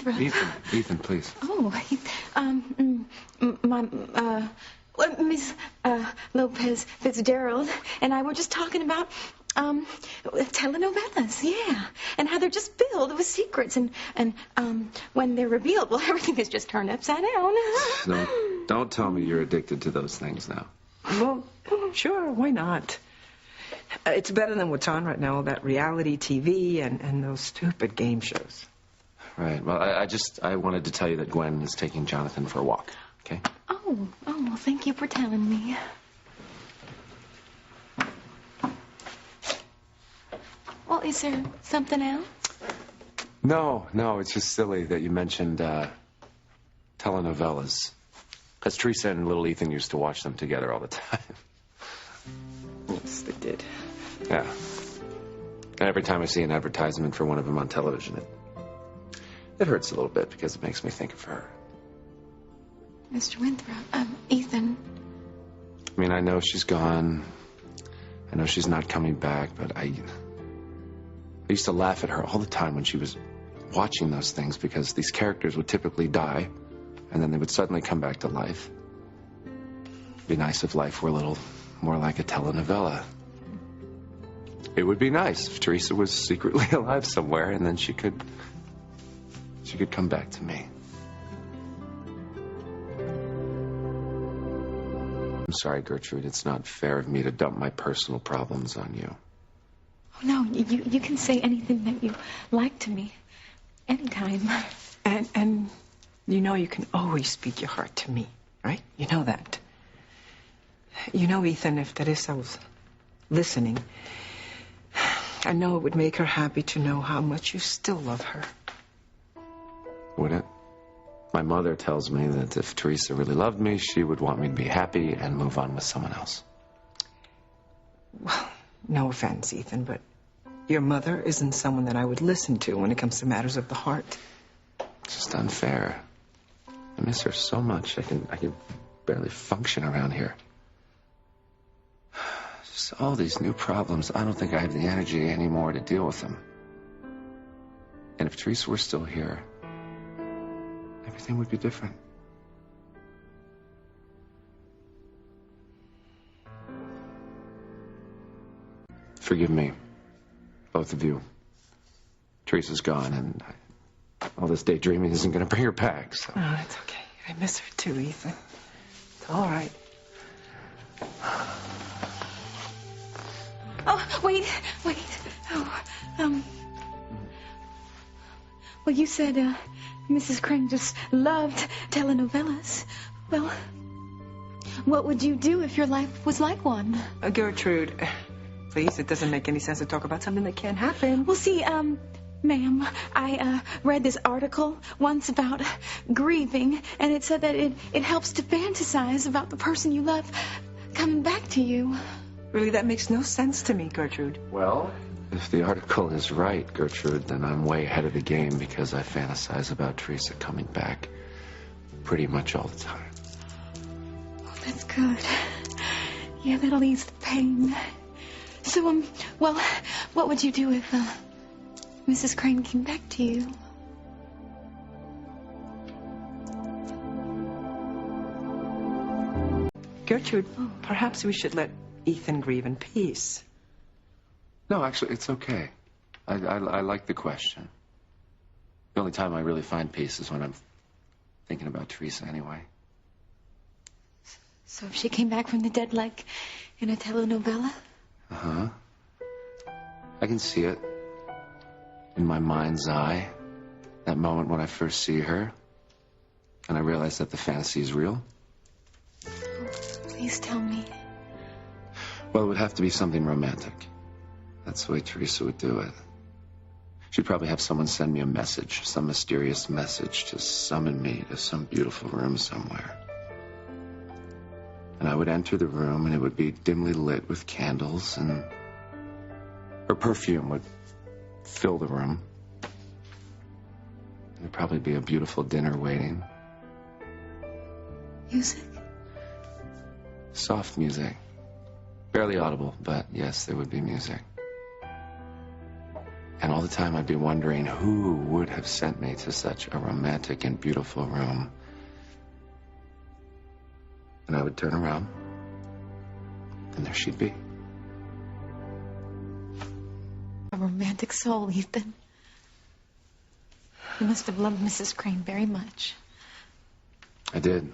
Winthrop. Ethan, please. Oh, Miss Lopez Fitzgerald and I were just talking about telenovelas, yeah, and how they're just filled with secrets, and when they're revealed, well, everything is just turned upside down. No, don't tell me you're addicted to those things now. Well, sure, why not? It's better than what's on right now, all that reality TV and those stupid game shows. Right. Well, I wanted to tell you that Gwen is taking Jonathan for a walk, okay? Oh, well, thank you for telling me. Well, is there something else? No, it's just silly that you mentioned telenovelas. Because Teresa and little Ethan used to watch them together all the time. Yes, they did. Yeah. And every time I see an advertisement for one of them on television, it hurts a little bit because it makes me think of her. Mr. Winthrop, Ethan. I mean, I know she's gone. I know she's not coming back, but I used to laugh at her all the time when she was watching those things because these characters would typically die and then they would suddenly come back to life. It'd be nice if life were a little more like a telenovela. It would be nice if Teresa was secretly alive somewhere and then she could come back to me. I'm sorry, Gertrude. It's not fair of me to dump my personal problems on you. Oh, no, you can say anything that you like to me. Anytime. And you know you can always speak your heart to me, right? You know that. You know, Ethan, if Teresa was listening, I know it would make her happy to know how much you still love her. Would it? My mother tells me that if Teresa really loved me, she would want me to be happy and move on with someone else. Well, no offense, Ethan, but your mother isn't someone that I would listen to when it comes to matters of the heart. It's just unfair. I miss her so much. I can barely function around here. Just all these new problems. I don't think I have the energy anymore to deal with them. And if Teresa were still here, everything would be different. Forgive me, both of you. Teresa's gone, and all this daydreaming isn't going to bring her back, so... Oh, it's okay. I miss her too, Ethan. It's all right. Oh, wait. Oh, well, you said, Mrs. Crane just loved telenovelas. Well, what would you do if your life was like one? Gertrude, please, it doesn't make any sense to talk about something that can't happen. Well, see, ma'am, I read this article once about grieving, and it said that it helps to fantasize about the person you love coming back to you. Really, that makes no sense to me, Gertrude. Well, if the article is right, Gertrude, then I'm way ahead of the game because I fantasize about Teresa coming back pretty much all the time. Oh, that's good. Yeah, that'll ease the pain. So, well, what would you do if, Mrs. Crane came back to you? Gertrude, perhaps we should let Ethan grieve in peace. No, actually, it's okay. I like the question. The only time I really find peace is when I'm thinking about Teresa anyway. So if she came back from the dead like in a telenovela? Uh-huh. I can see it. In my mind's eye. That moment when I first see her. And I realize that the fantasy is real. Oh, please tell me. Well, it would have to be something romantic. That's the way Teresa would do it. She'd probably have someone send me a message, some mysterious message to summon me to some beautiful room somewhere. And I would enter the room, and it would be dimly lit with candles, and her perfume would fill the room. There'd probably be a beautiful dinner waiting. Music? Soft music. Barely audible, but yes, there would be music. And all the time I'd be wondering who would have sent me to such a romantic and beautiful room. And I would turn around, and there she'd be. A romantic soul, Ethan. You must have loved Mrs. Crane very much. I did.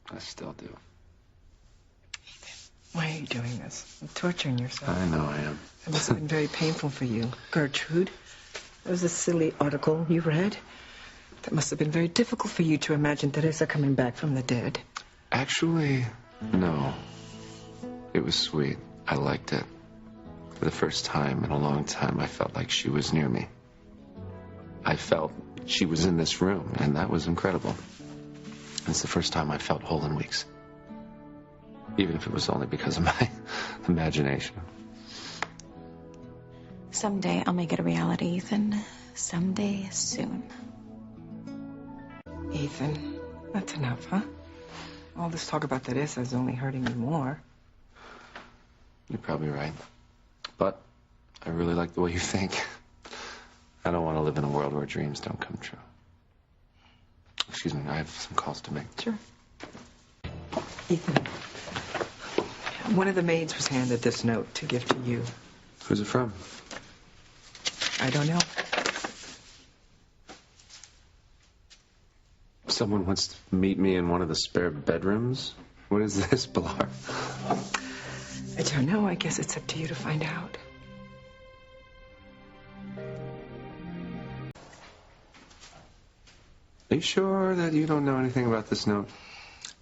I still do. Why are you doing this? You're torturing yourself. I know I am. It must have been very painful for you. Gertrude, there was a silly article you read. That must have been very difficult for you to imagine Teresa coming back from the dead. Actually, no. It was sweet. I liked it. For the first time in a long time, I felt like she was near me. I felt she was in this room, and that was incredible. It's the first time I felt whole in weeks. Even if it was only because of my imagination. Someday I'll make it a reality, Ethan. Someday soon. Ethan, that's enough, huh? All this talk about Teresa is only hurting me more. You're probably right. But I really like the way you think. I don't want to live in a world where dreams don't come true. Excuse me, I have some calls to make. Sure. Ethan, one of the maids was handed this note to give to you. Who's it from? I don't know. Someone wants to meet me in one of the spare bedrooms? What is this, Pilar? I don't know. I guess it's up to you to find out. Are you sure that you don't know anything about this note?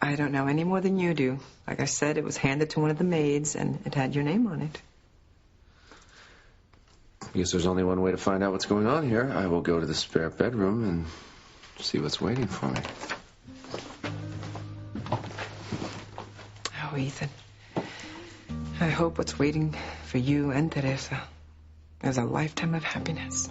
I don't know any more than you do. Like I said, it was handed to one of the maids, and it had your name on it. I guess there's only one way to find out what's going on here. I will go to the spare bedroom and see what's waiting for me. Oh, Ethan. I hope what's waiting for you and Teresa is a lifetime of happiness.